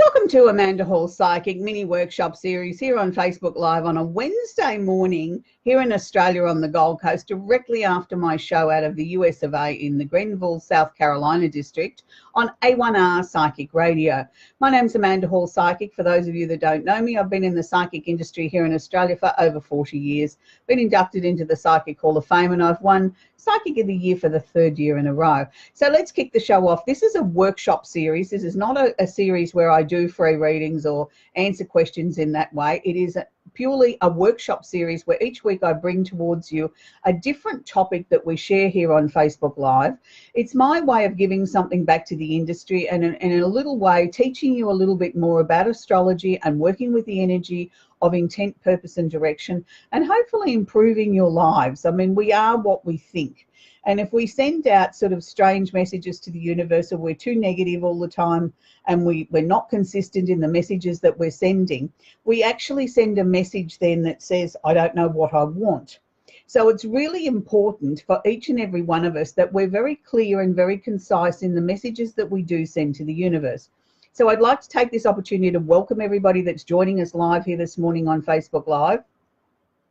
Welcome to Amanda Hall's Psychic mini workshop series here on Facebook Live on a Wednesday morning here in Australia on the Gold Coast, directly after my show out of the US of A in the Grenville, South Carolina district on A1R Psychic Radio. My name's Amanda Hall Psychic. For those of you that don't know me, I've been in the psychic industry here in Australia for over 40 years, been inducted into the Psychic Hall of Fame, and I've won Psychic of the Year for the third year in a row. So let's kick the show off. This is a workshop series. This is not a series where I do free readings or answer questions in that way. It is purely a workshop series where each week I bring towards you a different topic that we share here on Facebook Live. It's my way of giving something back to the industry and in a little way teaching you a little bit more about astrology and working with the energy of intent, purpose and direction, and hopefully improving your lives. I mean, we are what we think. And if we send out sort of strange messages to the universe, or we're too negative all the time and we're not consistent in the messages that we're sending, we actually send a message then that says, I don't know what I want. So it's really important for each and every one of us that we're very clear and very concise in the messages that we do send to the universe. So I'd like to take this opportunity to welcome everybody that's joining us live here this morning on Facebook Live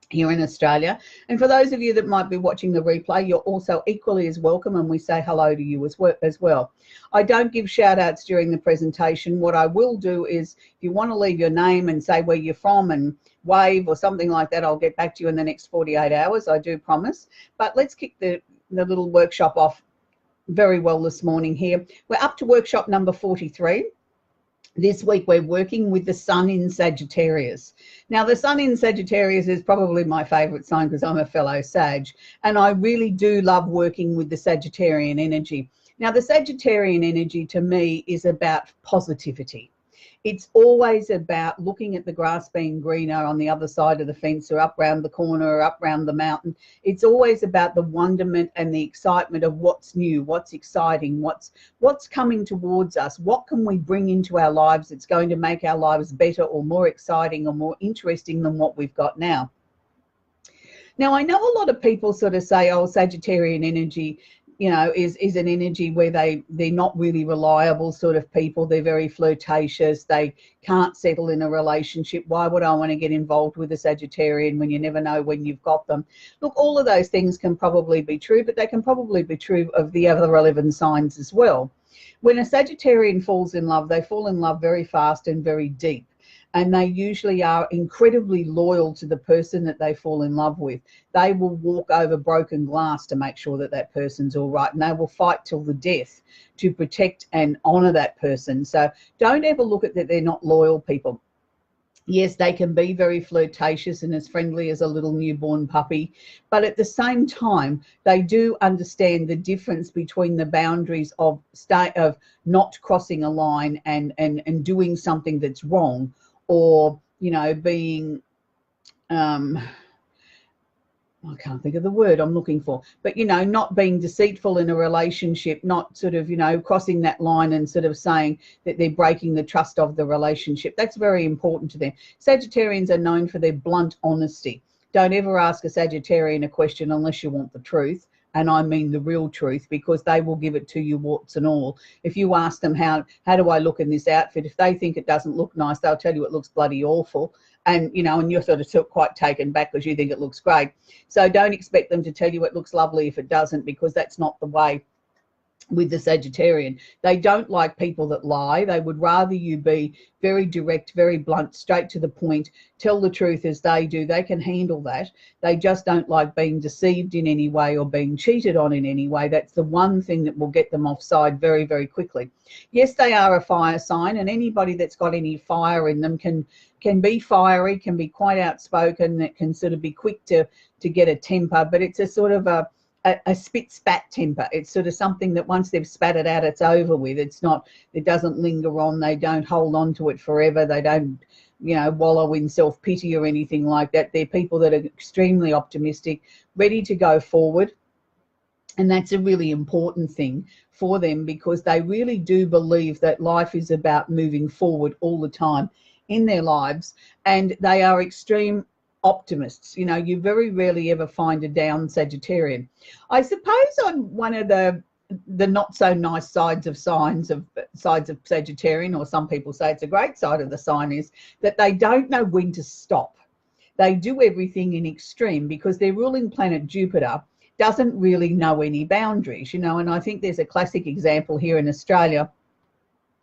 here in Australia. And for those of you that might be watching the replay, you're also equally as welcome, and we say hello to you as well. I don't give shout outs during the presentation. What I will do is, if you want to leave your name and say where you're from and wave or something like that, I'll get back to you in the next 48 hours, I do promise. But let's kick the little workshop off very well this morning here. We're up to workshop number 43. This week we're working with the Sun in Sagittarius. Now the Sun in Sagittarius is probably my favourite sign because I'm a fellow Sag, and I really do love working with the Sagittarian energy. Now the Sagittarian energy to me is about positivity. It's always about looking at the grass being greener on the other side of the fence, or up round the corner, or up round the mountain. It's always about the wonderment and the excitement of what's new, what's exciting, what's coming towards us. What can we bring into our lives that's going to make our lives better or more exciting or more interesting than what we've got now? Now, I know a lot of people sort of say, oh, Sagittarian energy, you know, is an energy where they're not really reliable sort of people. They're very flirtatious. They can't settle in a relationship. Why would I want to get involved with a Sagittarian when you never know when you've got them? Look, all of those things can probably be true, but they can probably be true of the other relevant signs as well. When a Sagittarian falls in love, they fall in love very fast and very deep. And they usually are incredibly loyal to the person that they fall in love with. They will walk over broken glass to make sure that that person's all right, and they will fight till the death to protect and honour that person. So don't ever look at that they're not loyal people. Yes, they can be very flirtatious and as friendly as a little newborn puppy, but at the same time, they do understand the difference between the boundaries of not crossing a line and doing something that's wrong, or, you know, being, I can't think of the word I'm looking for, but, you know, not being deceitful in a relationship, not sort of, you know, crossing that line and sort of saying that they're breaking the trust of the relationship. That's very important to them. Sagittarians are known for their blunt honesty. Don't ever ask a Sagittarian a question unless you want the truth. And I mean the real truth, because they will give it to you warts and all. If you ask them, how do I look in this outfit? If they think it doesn't look nice, they'll tell you it looks bloody awful. And, you know, and you're sort of quite taken back because you think it looks great. So don't expect them to tell you it looks lovely if it doesn't, because that's not the way with the Sagittarian. They don't like people that lie. They would rather you be very direct, very blunt, straight to the point, tell the truth as they do. They can handle that. They just don't like being deceived in any way or being cheated on in any way. That's the one thing that will get them offside very, very quickly. Yes, they are a fire sign, and anybody that's got any fire in them can be fiery, can be quite outspoken, that can sort of be quick to get a temper, but it's a sort of a spit spat temper. It's sort of something that once they've spat it out, it's over with. It's not, it doesn't linger on. They don't hold on to it forever. They don't, you know, wallow in self-pity or anything like that. They're people that are extremely optimistic, ready to go forward. And that's a really important thing for them, because they really do believe that life is about moving forward all the time in their lives, and they are extreme optimists. You know, you very rarely ever find a down Sagittarian. I suppose on one of the the not so nice sides of Sagittarian, or some people say it's a great side of the sign, is that they don't know when to stop. They do everything in extreme because their ruling planet Jupiter doesn't really know any boundaries, you know. And I think there's a classic example here in Australia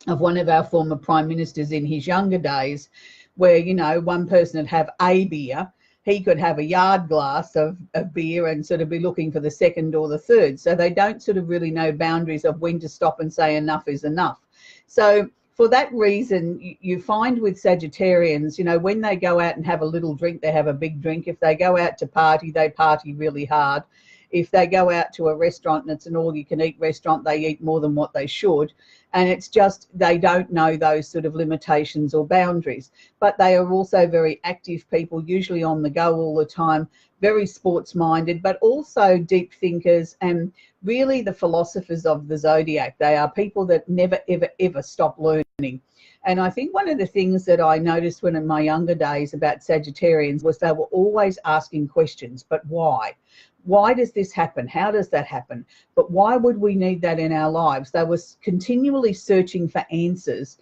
of one of our former prime ministers in his younger days, where, you know, one person would have a beer, he could have a yard glass of beer and sort of be looking for the second or the third. So they don't sort of really know boundaries of when to stop and say enough is enough. So for that reason, you find with Sagittarians, you know, when they go out and have a little drink, they have a big drink. If they go out to party, they party really hard. If they go out to a restaurant and it's an all-you-can-eat restaurant, they eat more than what they should. And it's just they don't know those sort of limitations or boundaries. But they are also very active people, usually on the go all the time, very sports-minded, but also deep thinkers and really the philosophers of the zodiac. They are people that never, ever, ever stop learning. And I think one of the things that I noticed when in my younger days about Sagittarians was they were always asking questions, but why? Why does this happen? How does that happen? But why would we need that in our lives? They were continually searching for answers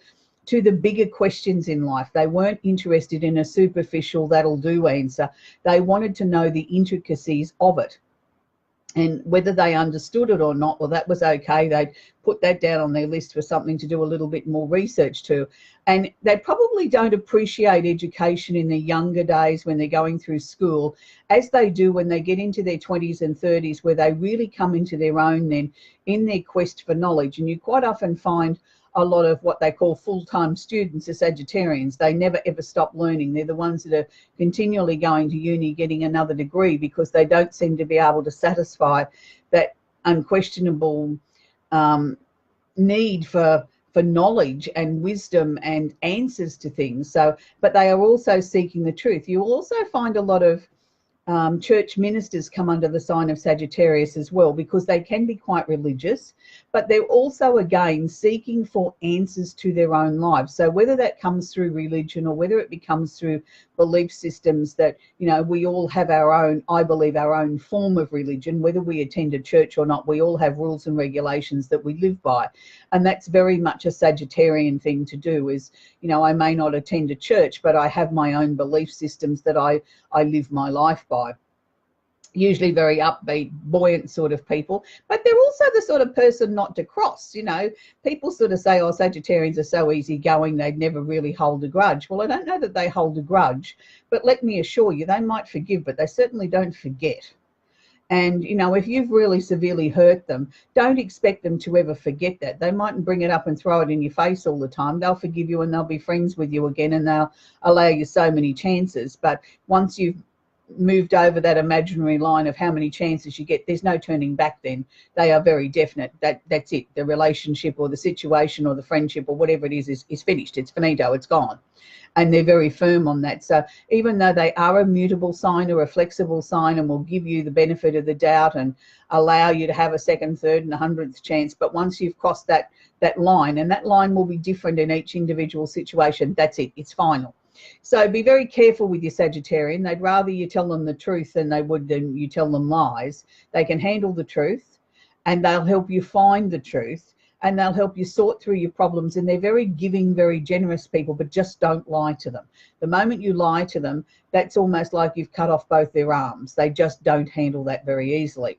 to the bigger questions in life. They weren't interested in a superficial that'll do answer. They wanted to know the intricacies of it. And whether they understood it or not, well, that was okay. They'd put that down on their list for something to do a little bit more research to. And they probably don't appreciate education in their younger days when they're going through school, as they do when they get into their 20s and 30s, where they really come into their own then in their quest for knowledge. And you quite often find a lot of what they call full-time students are Sagittarians. They never ever stop learning. They're the ones that are continually going to uni, getting another degree, because they don't seem to be able to satisfy that unquestionable need for knowledge and wisdom and answers to things. So, but they are also seeking the truth. You'll also find a lot of church ministers come under the sign of Sagittarius as well, because they can be quite religious, but they're also, again, seeking for answers to their own lives. So whether that comes through religion or whether it becomes through belief systems that, you know, we all have our own, I believe, our own form of religion, whether we attend a church or not, we all have rules and regulations that we live by. And that's very much a Sagittarian thing to do is, you know, I may not attend a church, but I have my own belief systems that I live my life by. Usually very upbeat, buoyant sort of people, but they're also the sort of person not to cross. You know, people sort of say, oh, Sagittarians are so easygoing, they'd never really hold a grudge. Well, I don't know that they hold a grudge, but let me assure you, they might forgive, but they certainly don't forget. And, you know, if you've really severely hurt them, don't expect them to ever forget that. They mightn't bring it up and throw it in your face all the time. They'll forgive you and they'll be friends with you again, and they'll allow you so many chances. But once you've moved over that imaginary line of how many chances you get, there's no turning back then. They are very definite. That's it. The relationship or the situation or the friendship or whatever it is finished. It's finito. It's gone. And they're very firm on that. So even though they are a mutable sign or a flexible sign and will give you the benefit of the doubt and allow you to have a second, third and 100th chance, but once you've crossed that line, and that line will be different in each individual situation, that's it. It's final. So be very careful with your Sagittarian. They'd rather you tell them the truth than you tell them lies. They can handle the truth and they'll help you find the truth and they'll help you sort through your problems. And they're very giving, very generous people, but just don't lie to them. The moment you lie to them, that's almost like you've cut off both their arms. They just don't handle that very easily.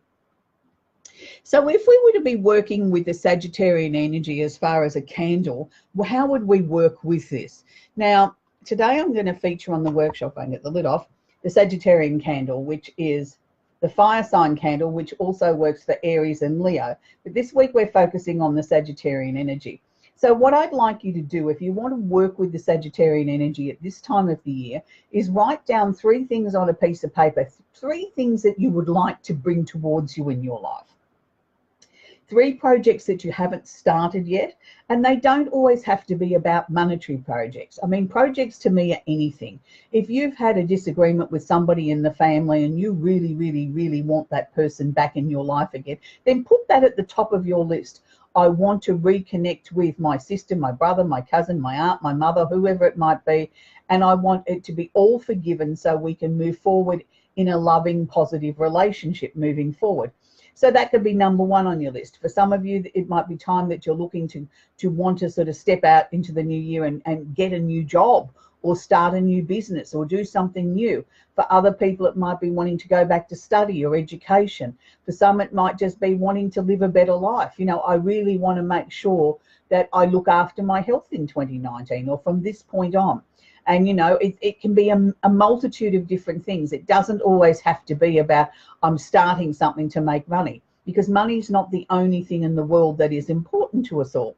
So if we were to be working with the Sagittarian energy as far as a candle, well, how would we work with this? Now, today I'm going to feature on the workshop, I can get the lid off, the Sagittarian candle, which is the fire sign candle, which also works for Aries and Leo. But this week we're focusing on the Sagittarian energy. So what I'd like you to do, if you want to work with the Sagittarian energy at this time of the year, is write down 3 things on a piece of paper, 3 things that you would like to bring towards you in your life. 3 projects that you haven't started yet, and they don't always have to be about monetary projects. I mean, projects to me are anything. If you've had a disagreement with somebody in the family and you really, really, really want that person back in your life again, then put that at the top of your list. I want to reconnect with my sister, my brother, my cousin, my aunt, my mother, whoever it might be, and I want it to be all forgiven so we can move forward in a loving, positive relationship moving forward. So that could be number one on your list. For some of you, it might be time that you're looking to want to sort of step out into the new year and get a new job or start a new business or do something new. For other people, it might be wanting to go back to study or education. For some, it might just be wanting to live a better life. You know, I really want to make sure that I look after my health in 2019 or from this point on. And, you know, it can be a multitude of different things. It doesn't always have to be about I'm starting something to make money, because money is not the only thing in the world that is important to us all.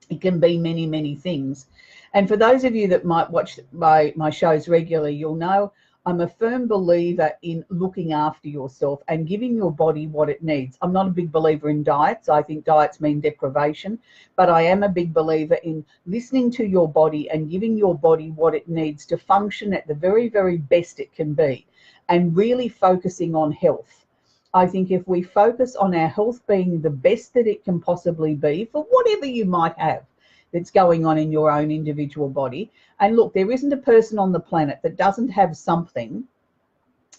It can be many, many things. And for those of you that might watch my shows regularly, you'll know I'm a firm believer in looking after yourself and giving your body what it needs. I'm not a big believer in diets. I think diets mean deprivation, but I am a big believer in listening to your body and giving your body what it needs to function at the very, very best it can be, and really focusing on health. I think if we focus on our health being the best that it can possibly be for whatever you might have that's going on in your own individual body. And look, there isn't a person on the planet that doesn't have something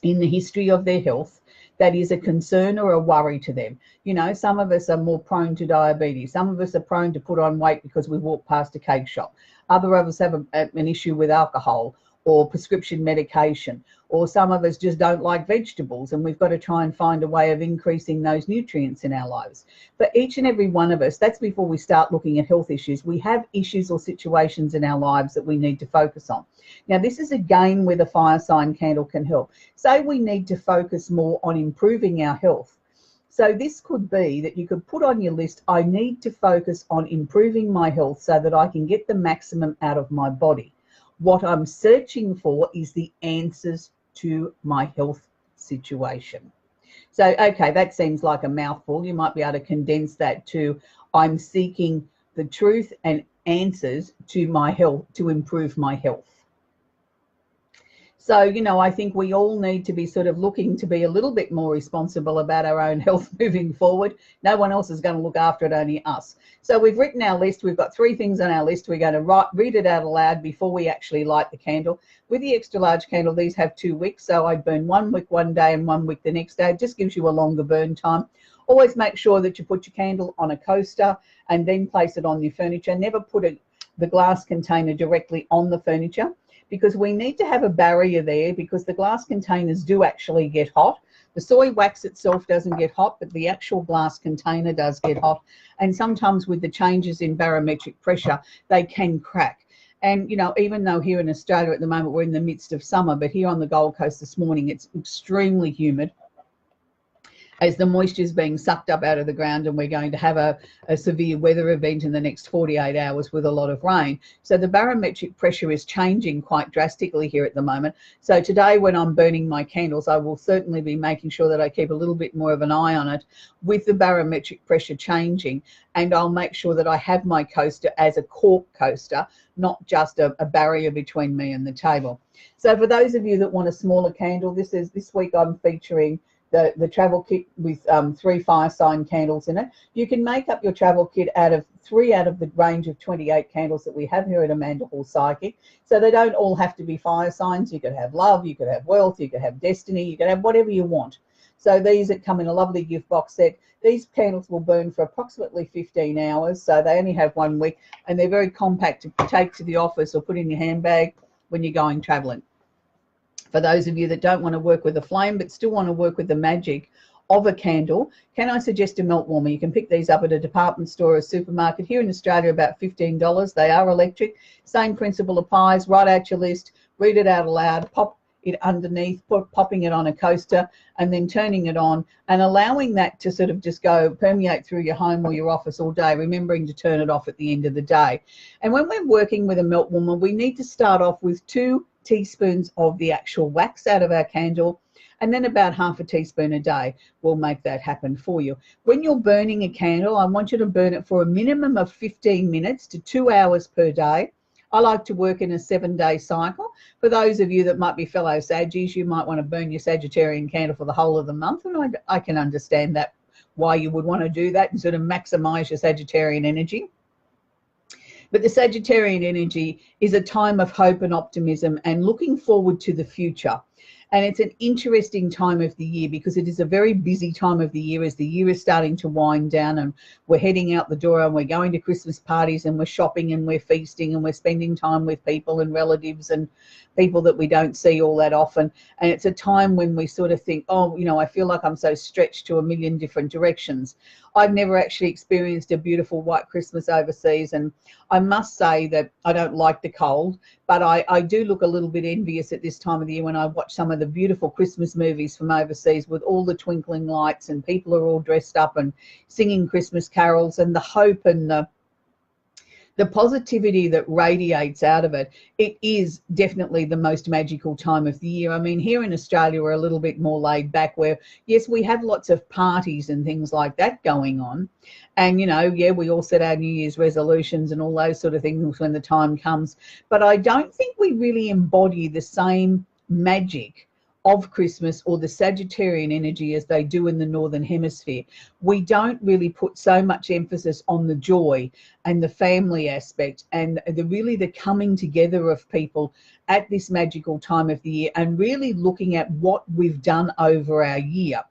in the history of their health that is a concern or a worry to them. You know, some of us are more prone to diabetes. Some of us are prone to put on weight because we walk past a cake shop. Other of us have an issue with alcohol or prescription medication, or some of us just don't like vegetables, and we've got to try and find a way of increasing those nutrients in our lives. For each and every one of us, that's before we start looking at health issues. We have issues or situations in our lives that we need to focus on. Now, this is again where the fire sign candle can help. Say we need to focus more on improving our health. So this could be that you could put on your list, I need to focus on improving my health so that I can get the maximum out of my body. What I'm searching for is the answers to my health situation. So, okay, that seems like a mouthful. You might be able to condense that to I'm seeking the truth and answers to my health, to improve my health. So, you know, I think we all need to be sort of looking to be a little bit more responsible about our own health moving forward. No one else is going to look after it, only us. So we've written our list. We've got 3 things on our list. We're going to read it out aloud before we actually light the candle. With the extra large candle, these have 2 wicks. So I burn 1 wick one day and 1 wick the next day. It just gives you a longer burn time. Always make sure that you put your candle on a coaster and then place it on your furniture. Never put the glass container directly on the furniture, because we need to have a barrier there, because the glass containers do actually get hot. The soy wax itself doesn't get hot, but the actual glass container does get hot. And sometimes with the changes in barometric pressure, they can crack. And, you know, even though here in Australia at the moment, we're in the midst of summer, but here on the Gold Coast this morning, it's extremely humid as the moisture is being sucked up out of the ground, and we're going to have a severe weather event in the next 48 hours with a lot of rain. So the barometric pressure is changing quite drastically here at the moment. So today when I'm burning my candles, I will certainly be making sure that I keep a little bit more of an eye on it with the barometric pressure changing, and I'll make sure that I have my coaster as a cork coaster, not just a barrier between me and the table. So for those of you that want a smaller candle, this week I'm featuring the travel kit with 3 fire sign candles in it. You can make up your travel kit out of 3 out of the range of 28 candles that we have here at Amanda Hall Psychic. So they don't all have to be fire signs. You could have love, you could have wealth, you could have destiny, you could have whatever you want. So these that come in a lovely gift box set. These candles will burn for approximately 15 hours. So they only have 1 wick, and they're very compact to take to the office or put in your handbag when you're going traveling. For those of you that don't want to work with a flame but still want to work with the magic of a candle, can I suggest a melt warmer? You can pick these up at a department store or a supermarket. Here in Australia, about $15. They are electric. Same principle applies. Write out your list, read it out aloud, pop it underneath, popping it on a coaster, and then turning it on and allowing that to sort of just go permeate through your home or your office all day, remembering to turn it off at the end of the day. And when we're working with a melt warmer, we need to start off with 2 teaspoons of the actual wax out of our candle, and then about half a teaspoon a day will make that happen for you. When you're burning a candle, I want you to burn it for a minimum of 15 minutes to 2 hours per day. I like to work in a 7-day cycle. For those of you that might be fellow Saggies, you might want to burn your Sagittarian candle for the whole of the month, and I can understand that, why you would want to do that and sort of maximize your Sagittarian energy. But the Sagittarian energy is a time of hope and optimism and looking forward to the future. And it's an interesting time of the year because it is a very busy time of the year as the year is starting to wind down and we're heading out the door and we're going to Christmas parties and we're shopping and we're feasting and we're spending time with people and relatives and people that we don't see all that often. And it's a time when we sort of think, oh, you know, I feel like I'm so stretched to a million different directions. I've never actually experienced a beautiful white Christmas overseas, and I must say that I don't like the cold, but I do look a little bit envious at this time of the year when I watch some of the beautiful Christmas movies from overseas with all the twinkling lights and people are all dressed up and singing Christmas carols, and the hope and the positivity that radiates out of it. It is definitely the most magical time of the year. I mean, here in Australia, we're a little bit more laid back where, yes, we have lots of parties and things like that going on. And, you know, yeah, we all set our New Year's resolutions and all those sort of things when the time comes. But I don't think we really embody the same magic of Christmas or the Sagittarian energy as they do in the Northern Hemisphere. We don't really put so much emphasis on the joy and the family aspect and the coming together of people at this magical time of the year and really looking at what we've done over our year.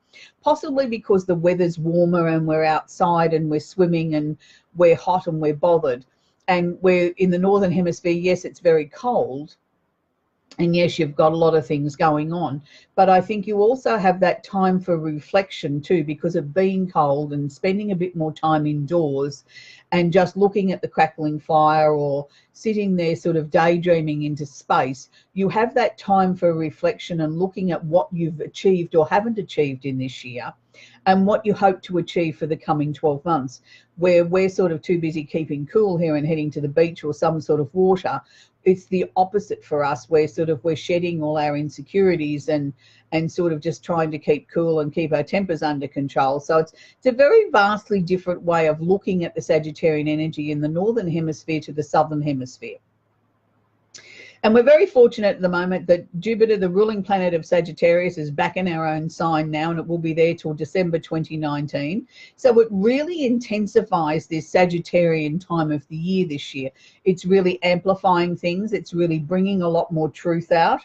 Possibly because the weather's warmer and we're outside and we're swimming and we're hot and we're bothered. And we're in the Northern Hemisphere, yes, it's very cold. And yes, you've got a lot of things going on, but I think you also have that time for reflection too, because of being cold and spending a bit more time indoors and just looking at the crackling fire or sitting there sort of daydreaming into space. You have that time for reflection and looking at what you've achieved or haven't achieved in this year and what you hope to achieve for the coming 12 months, where we're sort of too busy keeping cool here and heading to the beach or some sort of water. It's the opposite for us. We're shedding all our insecurities and sort of just trying to keep cool and keep our tempers under control. So it's a very vastly different way of looking at the Sagittarian energy in the Northern Hemisphere to the Southern Hemisphere. And we're very fortunate at the moment that Jupiter, the ruling planet of Sagittarius, is back in our own sign now, and it will be there till December 2019. So it really intensifies this Sagittarian time of the year this year. It's really amplifying things. It's really bringing a lot more truth out.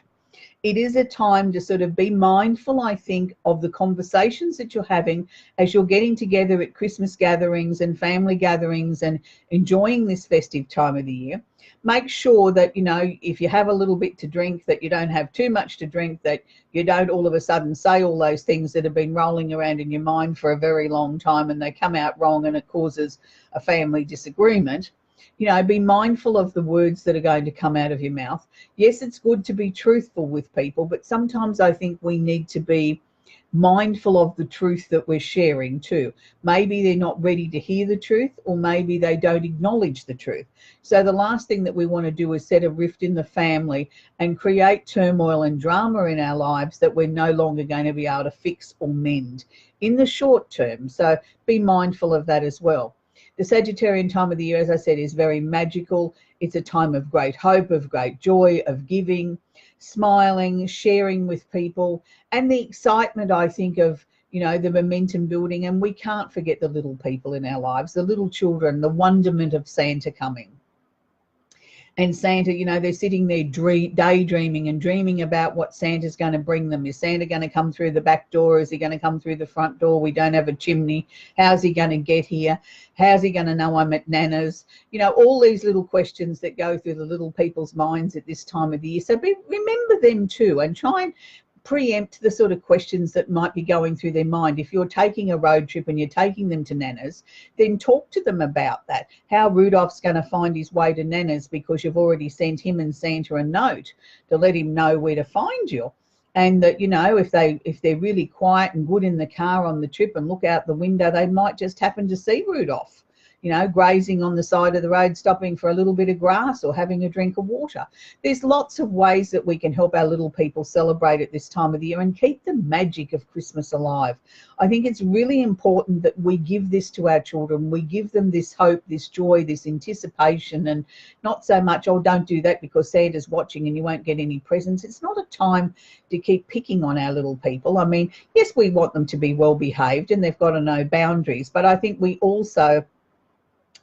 It is a time to sort of be mindful, I think, of the conversations that you're having as you're getting together at Christmas gatherings and family gatherings and enjoying this festive time of the year. Make sure that, you know, if you have a little bit to drink, that you don't have too much to drink, that you don't all of a sudden say all those things that have been rolling around in your mind for a very long time and they come out wrong and it causes a family disagreement. You know, be mindful of the words that are going to come out of your mouth. Yes, it's good to be truthful with people, but sometimes I think we need to be mindful of the truth that we're sharing too. Maybe they're not ready to hear the truth, or maybe they don't acknowledge the truth. So the last thing that we want to do is set a rift in the family and create turmoil and drama in our lives that we're no longer going to be able to fix or mend in the short term. So be mindful of that as well. The Sagittarian time of the year, as I said, is very magical. It's a time of great hope, of great joy, of giving, smiling, sharing with people, and the excitement, I think, of, you know, the momentum building. And we can't forget the little people in our lives, the little children, the wonderment of Santa coming. And Santa, you know, they're sitting there daydreaming and dreaming about what Santa's going to bring them. Is Santa going to come through the back door? Is he going to come through the front door? We don't have a chimney. How's he going to get here? How's he going to know I'm at Nana's? You know, all these little questions that go through the little people's minds at this time of the year. So remember them too, and try and preempt the sort of questions that might be going through their mind. If you're taking a road trip and you're taking them to Nana's, then talk to them about that. How Rudolph's going to find his way to Nana's because you've already sent him and Santa a note to let him know where to find you. And that, you know, if they're really quiet and good in the car on the trip and look out the window, they might just happen to see Rudolph, you know, grazing on the side of the road, stopping for a little bit of grass or having a drink of water. There's lots of ways that we can help our little people celebrate at this time of the year and keep the magic of Christmas alive. I think it's really important that we give this to our children. We give them this hope, this joy, this anticipation, and not so much, oh, don't do that because Santa's watching and you won't get any presents. It's not a time to keep picking on our little people. I mean, yes, we want them to be well behaved and they've got to know boundaries, but I think we also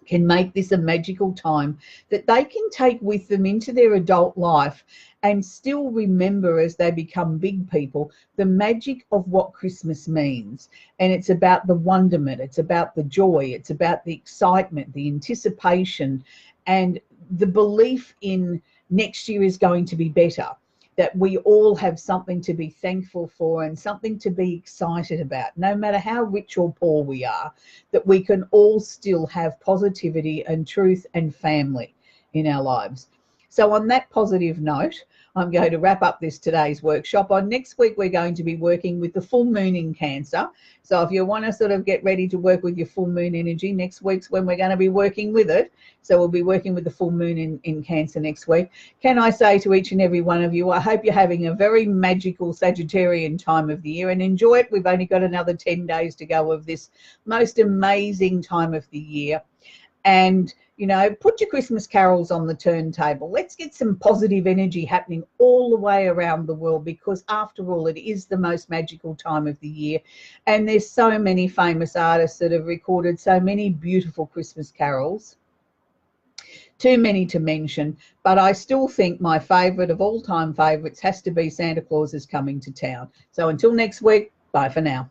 can make this a magical time that they can take with them into their adult life and still remember as they become big people the magic of what Christmas means. And it's about the wonderment, it's about the joy, it's about the excitement, the anticipation, and the belief in next year is going to be better, that we all have something to be thankful for and something to be excited about, no matter how rich or poor we are, that we can all still have positivity and truth and family in our lives. So on that positive note, I'm going to wrap up today's workshop. On next week, we're going to be working with the full moon in Cancer. So if you want to sort of get ready to work with your full moon energy, next week's when we're going to be working with it. So we'll be working with the full moon in Cancer next week. Can I say to each and every one of you, I hope you're having a very magical Sagittarian time of the year and enjoy it. We've only got another 10 days to go of this most amazing time of the year. And, you know, put your Christmas carols on the turntable. Let's get some positive energy happening all the way around the world, because after all, it is the most magical time of the year. And there's so many famous artists that have recorded so many beautiful Christmas carols. Too many to mention, but I still think my favourite of all time favourites has to be Santa Claus is Coming to Town. So until next week, bye for now.